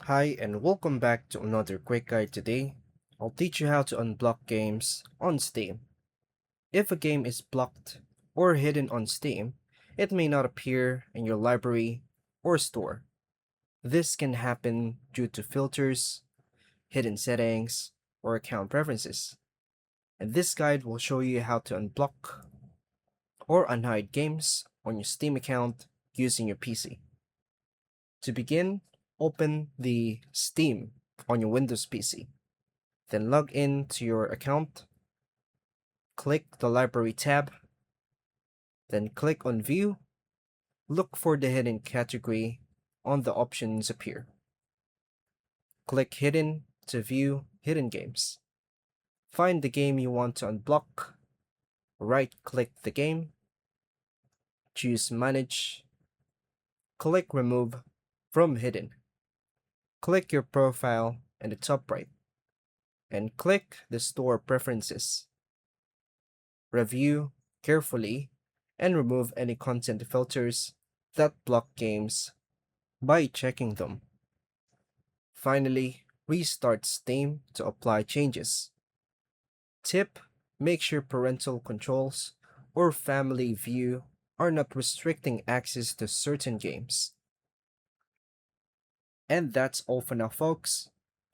Hi and welcome back to another quick guide today. I'll teach you how to unblock games on Steam. If a game is blocked or hidden on Steam, it may not appear in your library or store. This can happen due to filters, hidden settings, or account preferences. And this guide will show you how to unblock or unhide games on your Steam account using your PC. To begin, open the Steam on your Windows PC. Then log in to your account, click the Library tab, then click on View, look for the hidden category on the options appear. Click Hidden to view hidden games. Find the game you want to unblock, right-click the game, choose Manage, click Remove from Hidden. Click your profile in the top right, and click the Store Preferences. Review carefully and remove any content filters that block games by checking them. Finally, restart Steam to apply changes. Tip: make sure parental controls or family view are not restricting access to certain games. And that's all for now, folks.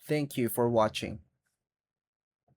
Thank you for watching.